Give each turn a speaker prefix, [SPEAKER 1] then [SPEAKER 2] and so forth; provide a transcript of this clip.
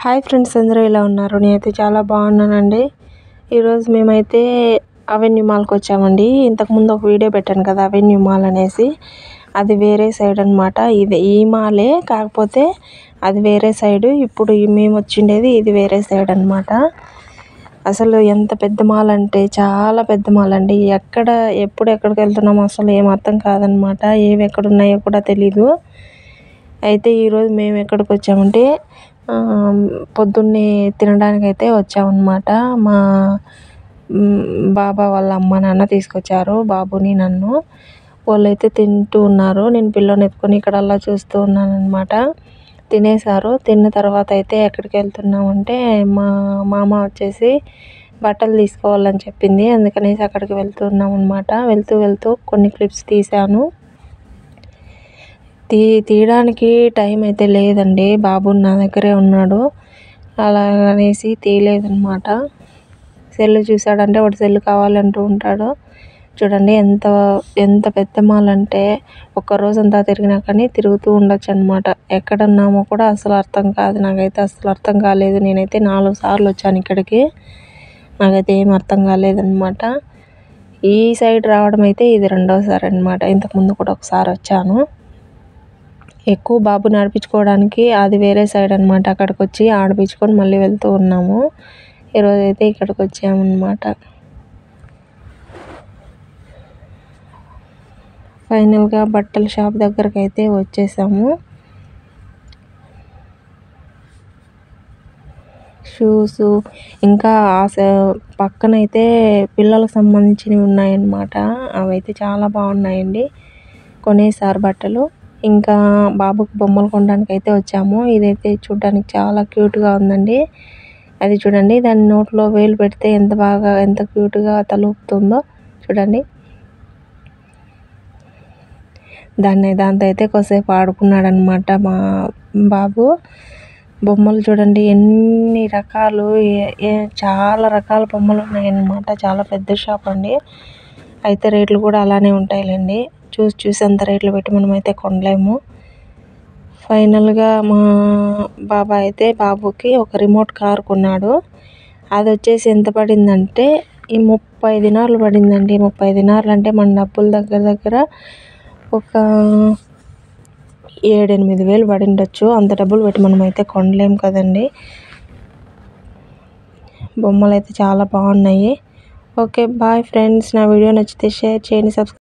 [SPEAKER 1] Hi friends, అందరూ ఎలా ఉన్నారు? నేనైతే చాలా బాగున్నానండి. ఈరోజు మేమైతే అవెన్యూ మాల్కి వచ్చామండి. ఇంతకుముందు ఒక వీడియో పెట్టాను కదా, అవెన్యూ మాల్ అనేసి. అది వేరే సైడ్ అనమాట. ఇది ఈ మాలే, కాకపోతే అది వేరే సైడు. ఇప్పుడు మేము వచ్చిండేది ఇది వేరే సైడ్ అనమాట. అసలు ఎంత పెద్ద మాల్ అంటే చాలా పెద్ద మాల్ అండి. ఎక్కడికి వెళ్తున్నామో అసలు ఏం అర్థం కాదనమాట. ఏవి ఎక్కడ ఉన్నాయో కూడా తెలీదు. అయితే ఈరోజు మేము ఎక్కడికి వచ్చామంటే పొద్దున్నే తినడానికి అయితే వచ్చామన్నమాట. మా బాబా వాళ్ళ అమ్మ నాన్న తీసుకొచ్చారు బాబుని, నన్ను. వాళ్ళైతే తింటూ ఉన్నారు. నేను పిల్లని ఎత్తుకొని ఇక్కడ అలా చూస్తూ ఉన్నాను అనమాట. తినేశారు. తిన్న తర్వాత అయితే ఎక్కడికి వెళ్తున్నామంటే మా మామ వచ్చేసి బట్టలు తీసుకోవాలని చెప్పింది. అందుకనేసి అక్కడికి వెళ్తున్నాం అనమాట. వెళ్తూ కొన్ని క్లిప్స్ తీశాను. తీయడానికి టైం అయితే లేదండి. బాబు నా దగ్గరే ఉన్నాడు. అలాగనేసి తీయలేదన్నమాట. సెల్ చూసాడంటే వాడు సెల్ కావాలంటూ ఉంటాడు. చూడండి ఎంత పెద్ద మాల్ అంటే ఒక్కరోజంతా తిరిగినా కానీ తిరుగుతూ ఉండొచ్చు అనమాట. ఎక్కడున్నామో కూడా అసలు అర్థం కాదు. నాకైతే అసలు అర్థం కాలేదు. నేనైతే 4 సార్లు వచ్చాను ఇక్కడికి. నాకైతే ఏం అర్థం కాలేదన్నమాట. ఈ సైడ్ రావడం అయితే ఇది రెండోసారి అనమాట. ఇంతకుముందు కూడా ఒకసారి వచ్చాను. ఎక్కువ బాబుని ఆడిపించుకోవడానికి అది వేరే సైడ్ అనమాట. అక్కడికి వచ్చి ఆడిపించుకొని మళ్ళీ వెళ్తూ ఉన్నాము. ఈరోజు అయితే ఇక్కడికి వచ్చామన్నమాట. ఫైనల్గా బట్టల షాప్ దగ్గరికి అయితే వచ్చేసాము. షూస్ ఇంకా పక్కనైతే పిల్లలకు సంబంధించినవి ఉన్నాయన్నమాట. అవైతే చాలా బాగున్నాయండి. కొనేసారు బట్టలు. ఇంకా బాబుకి బొమ్మలు కొనడానికి అయితే వచ్చాము. ఇదైతే చూడడానికి చాలా క్యూట్గా ఉందండి. అది చూడండి, దాని నోట్లో వేలు పెడితే ఎంత క్యూట్గా తలూపుతుందో చూడండి. దాంతో అయితే కొద్దిసేపు ఆడుకున్నాడనమాట మా బాబు. బొమ్మలు చూడండి ఎన్ని రకాలు, చాలా రకాల బొమ్మలు ఉన్నాయన్నమాట. చాలా పెద్ద షాప్ అండి. అయితే రేట్లు కూడా అలానే ఉంటాయిలేండి. చూసి అంత రేట్లు పెట్టి మనమైతే కొనలేము. ఫైనల్గా మా బాబాయ్ అయితే బాబుకి ఒక రిమోట్ కార్ కొన్నాడు. అది వచ్చేసి ఎంత పడిందంటే 30 దినార్లు పడిందండి. 30 దినార్లు అంటే మన డబ్బులు దగ్గర ఒక 7-8 వేలు పడిండొచ్చు. అంత డబ్బులు పెట్టి మనమైతే కొనలేము కదండి. బొమ్మలు అయితే చాలా బాగున్నాయి. Okay bye friends. నా వీడియో నచ్చితే షేర్ చేయండి, సబ్స్క్రైబ్